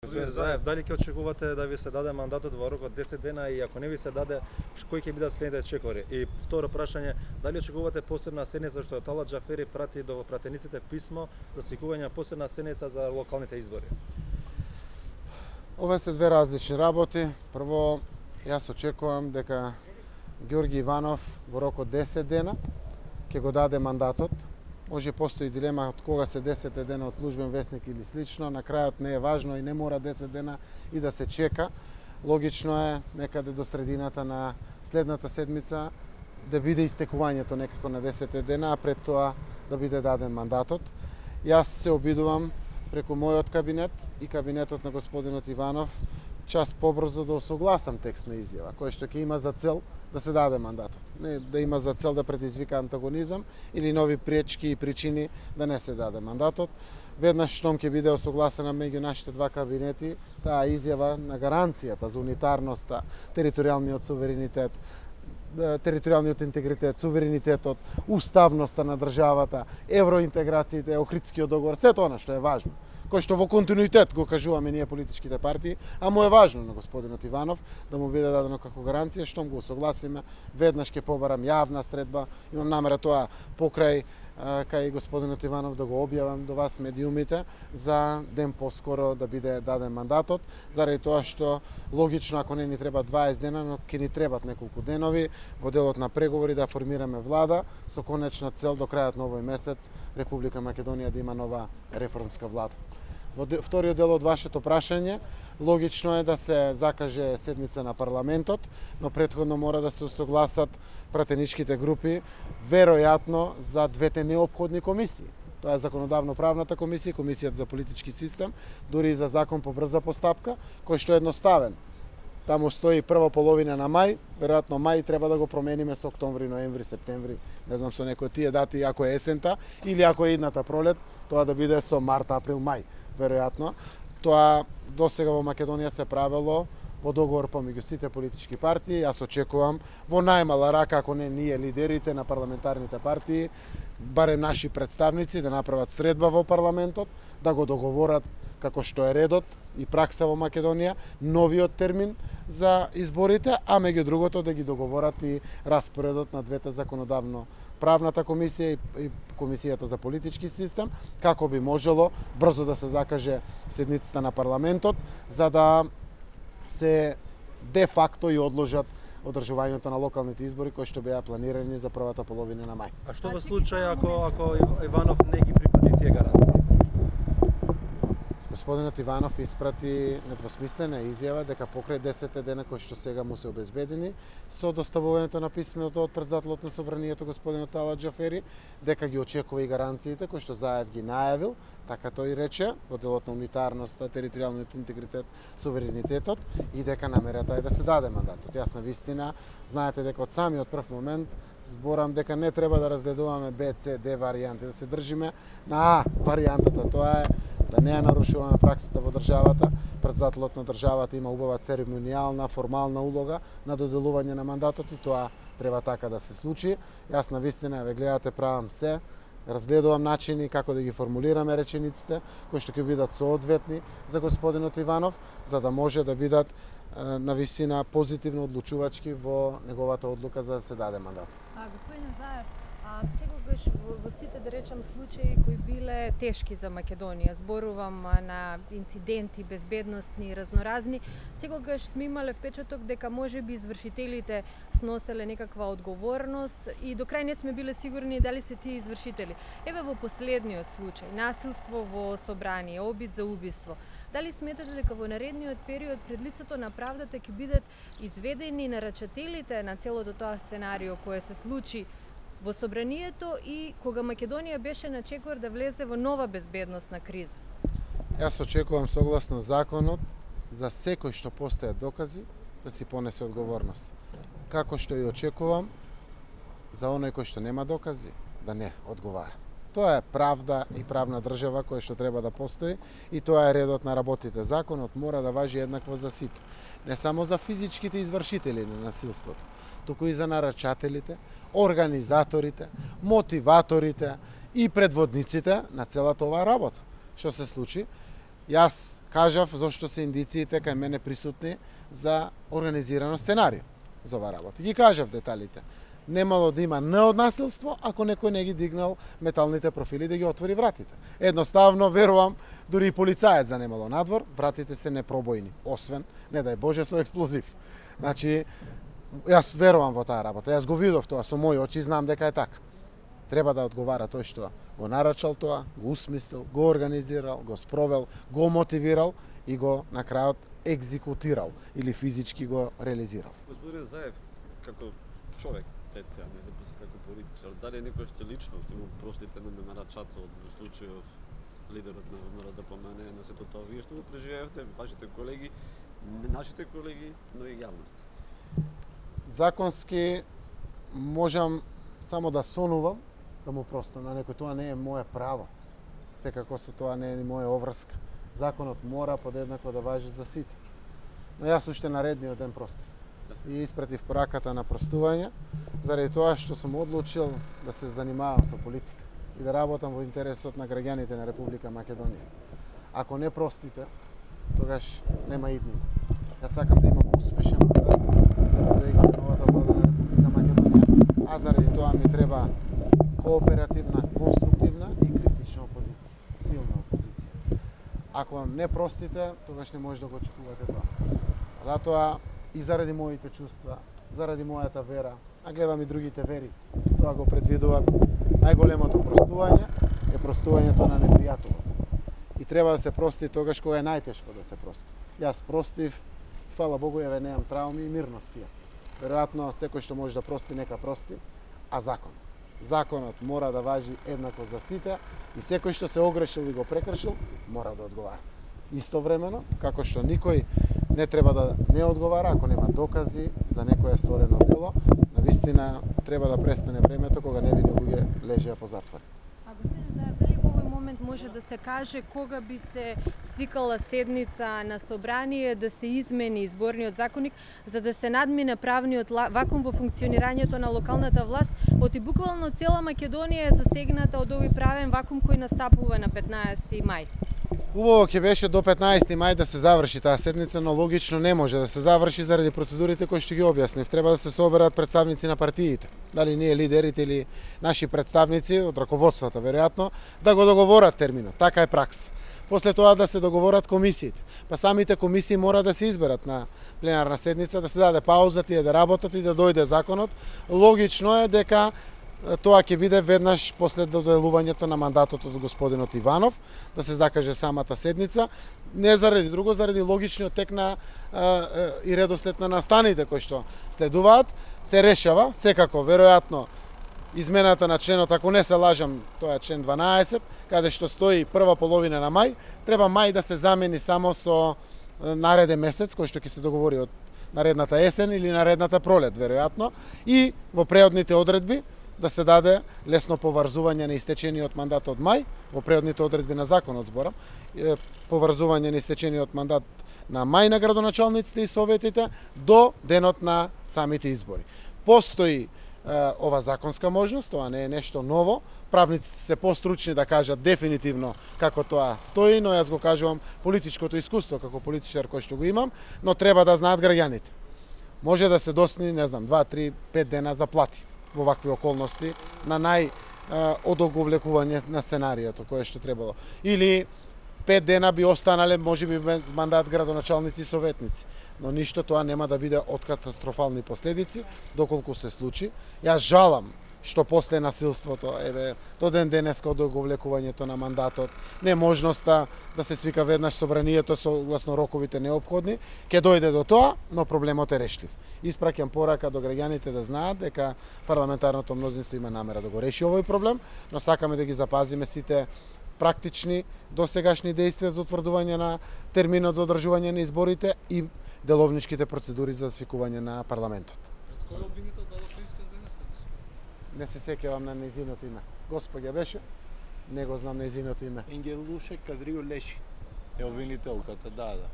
Господин Заев, дали ќе очекувате да ви се даде мандатот во рок од 10 дена и ако не ви се даде, кои ќе бидат следните чекори? И второ прашање, дали очекувате посебна седница што Талат Џафери прати до пратениците писмо за свикување посебна седница за локалните избори? Ова се две различни работи. Прво, јас очекувам дека Ѓорги Иванов во рок од 10 дена ќе го даде мандатот. Може постои дилема од кога се 10 дена од службен весник или слично, на крајот не е важно и не мора 10 дена и да се чека. Логично е некаде до средината на следната седмица да биде истекувањето некако на 10 дена, а пред тоа да биде даден мандатот. Јас се обидувам преку мојот кабинет и кабинетот на господинот Иванов час побрзо да осогласам текст на изјава, кој што ќе има за цел да се даде мандатот. Не да има за цел да предизвика антагонизам или нови пречки и причини да не се даде мандатот. Веднаш штом ќе биде осогласена меѓу нашите два кабинети, таа изјава на гаранцијата за унитарноста, територијалниот суверенитет, територијалниот интегритет, суверенитетот, уставноста на државата, евроинтеграциите, Охридскиот договор, сето она што е важно, кој што во континуитет го кажуваме ние политичките партии, а му е важно на господинот Иванов да му биде дадено како гаранција, штом го согласиме, веднаш ќе побарам јавна средба, имам намера тоа покрај кај господинот Иванов да го објавам до вас медиумите за ден поскоро да биде даден мандатот, заради тоа што логично ако не ни треба 20 дена, но ќе ни требат неколку денови во делот на преговори да формираме влада со конечна цел до крајот на овој месец Република Македонија да има нова реформска влада. Во вториот дел од вашето прашање, логично е да се закаже седница на парламентот, но претходно мора да се усогласат пратеничките групи, веројатно за двете неопходни комисии. Тоа е законодавно-правната комисија, комисијата за политички систем, дури и за закон по брза постапка, кој што е едноставен. Таму стои прва половина на мај, веројатно мај треба да го промениме со октомври, ноември, септември, не знам со некои тие дати ако е есента или ако е идната пролет, тоа да биде со март, април, мај. Веројатно, тоа досега во Македонија се правело по договор помеѓу сите политички партии. Јас очекувам во најмала рака, ако не ние лидерите на парламентарните партии, барем наши представници да направат средба во парламентот, да го договорат како што е редот и пракса во Македонија, новиот термин за изборите, а меѓу другото да ги договорат и распоредот на двете законодавно-правната комисија и комисијата за политички систем, како би можело брзо да се закаже седницата на парламентот, за да се де факто и одложат одржувањето на локалните избори кои што беа планирани за првата половина на мај. А што во случај ако Иванов не ги припади тие гаранции? Господинот Иванов испрати недвосмислена изјава дека покрај 10 дена кои што сега му се обезбедени со доставувањето на писмото од претседателот на собранието господинот Талат Џафери, дека ги очекува и гаранциите кои што Заев ги најавил, така тој рече, во делот на унитарноста, територијалниот интегритет, суверенитетот и дека намерата е да се даде мандатот. Јас на вистина, знаете дека од самиот прв момент зборам дека не треба да разгледуваме Б, С, Д варијанти, да се држиме на А варијантата, тоа е да не ја нарушуваме праксата во државата. Претседателот на државата има убава церемонијална, формална улога на доделување на мандатот и тоа треба така да се случи. Јас на вистина, ве гледате, правам се, разгледувам начини како да ги формулираме речениците, кои што ќе бидат соодветни за господинот Иванов, за да може да бидат на вистина позитивно одлучувачки во неговата одлука за да се даде мандат. Господин Заев, секогаш во сите, да речам, случаи кои биле тешки за Македонија, зборувам на инциденти, безбедностни, разноразни, секогаш сме имале впечаток дека можеби извршителите сноселе некаква одговорност и до крај не сме биле сигурни дали се тие извршители. Еве во последниот случај, насилство во собрание, обид за убиство, дали сметате дека во наредниот период пред лицето на правдата ќе бидат изведени нарачателите на целото тоа сценарио кое се случи во собранието и кога Македонија беше на чекор да влезе во нова безбедносна криза? Јас очекувам согласно законот за секој што постојат докази да си понесе одговорност. Како што и очекувам за оној кој што нема докази да не одговара. Тоа е правда и правна држава која што треба да постои и тоа е редот на работите. Законот мора да важи еднакво за сите. Не само за физичките извршители на насилството, туку и за нарачателите, организаторите, мотиваторите и предводниците на целата оваа работа. Што се случи? Јас кажав зошто се индициите кај мене присутни за организирано сценарио за оваа работа. Ги кажав деталите. Немало да има Н од насилство ако некој не ги дигнал металните профили да ги отвори вратите. Едноставно верувам дури и полицаец да немало надвор, вратите се непробојни, освен не дај Боже со експлозив. Значи јас верувам во таа работа. Јас го видов тоа со мои очи, знам дека е така. Треба да одговара тој што го нарачал тоа, го усмислил, го организирал, го спровел, го мотивирал и го на крајот екзекутирал или физички го реализирал. Господин Заев, како човек, теца, не како политичар, дали некој што лично ќе му простите на нарачател во случајов лидерот на РДПМН на сето тоа, вие што го преживеавте, вашите колеги, нашите колеги, но и јавност? Законски можам само да сонувам да му простам на некој, тоа не е мое право. Секако со тоа не е ни моја обврска. Законот мора подеднакво да важи за сите. Но јас уште наредниот ден простив. И испратив пораката на простување, заради тоа што сум одлучил да се занимавам со политика и да работам во интересот на граѓаните на Република Македонија. Ако не простите, тогаш нема иднина. Јас сакам да имам успешен мандат, да ја новата влада на Република Македонија, а заради тоа ми треба кооперативна, конструктивна и критична опозиција, силна опозиција. Ако не простите, тогаш не може да го очекувате тоа. Затоа и заради моите чувства, заради мојата вера, а гледам и другите вери, тоа го предвидуваат, најголемото простување е простувањето на непријателот. И треба да се прости тогаш кога е најтешко да се прости. Јас простив, фала Богу, еве немам трауми и мирно спијам. Веројатно секој што може да прости, нека прости, а законот мора да важи еднакво за сите и секој што се огрешил и го прекршил, мора да одговара. Истовремено, како што никој не треба да не одговара ако нема докази за некое сторено дело, навистина треба да престане времето кога невини луѓе лежеа по затвори. А господин Заев, дали во овој момент може да се каже кога би се свикала седница на собрание да се измени изборниот законник за да се надмине правниот вакуум во функционирањето на локалната власт, оти буквално цела Македонија е засегната од овој правен вакуум кој настапува на 15 мај? Убаво ќе беше до 15 мај да се заврши таа седница, но логично не може да се заврши заради процедурите кои што ги објаснив. Треба да се соберат представници на партиите, дали ние лидерите или наши представници од раководството веројатно, да го договорат терминот. Така е пракса. После тоа да се договорат комисиите. Па самите комисии мора да се изберат на пленарна седница, да се даде пауза, тие да работат и да дојде законот. Логично е дека тоа ќе биде веднаш после доделувањето на мандатот од господинот Иванов, да се закаже самата седница, не заради друго, заради логичниот тек на и редослед на настаните кои што следуваат, се решава, секако, веројатно, измената на членот, ако не се лажам, тоа е член 12, каде што стои прва половина на мај, треба мај да се замени само со нареден месец, кој што ќе се договори од наредната есен или наредната пролет, веројатно, и во преодните одредби да се даде лесно поврзување на истечениот мандат од мај, во преодните одредби на законот зборам, поврзување на истечениот мандат на мај на градоначалниците и советите до денот на самите избори. Постои ова законска можност, тоа не е нешто ново, правниците се постручни да кажат дефинитивно како тоа стои, но јас го кажувам политичкото искуство како политичар кој што го имам, но треба да знаат граѓаните. Може да се досни, не знам, 2, 3, 5 дена заплати во вакви околности на одоговлекување на сценариото кое што требало. Или 5 дена би останале можеби без мандат градоначалници и советници. Но ништо тоа нема да биде од катастрофални последици доколку се случи. Јас жалам што после насилството, еве, до ден денеска одоговлекувањето на мандатот, неможноста да се свика веднаш собранието согласно роковите неопходни, ќе дојде до тоа, но проблемот е решлив. Испраќам порака до граѓаните да знаат дека парламентарното мнозинство има намера да го реши овој проблем, но сакаме да ги запазиме сите практични досегашни действија за утврдување на терминот за одржување на изборите и деловничките процедури за свикување на парламентот. Кој обвинител дадоше исказ денеска? Не се сеќавам на нејзиното име. Господја беше, не го знам нејзиното име. Енгелуше Кадрио Леши е обвинителката, да.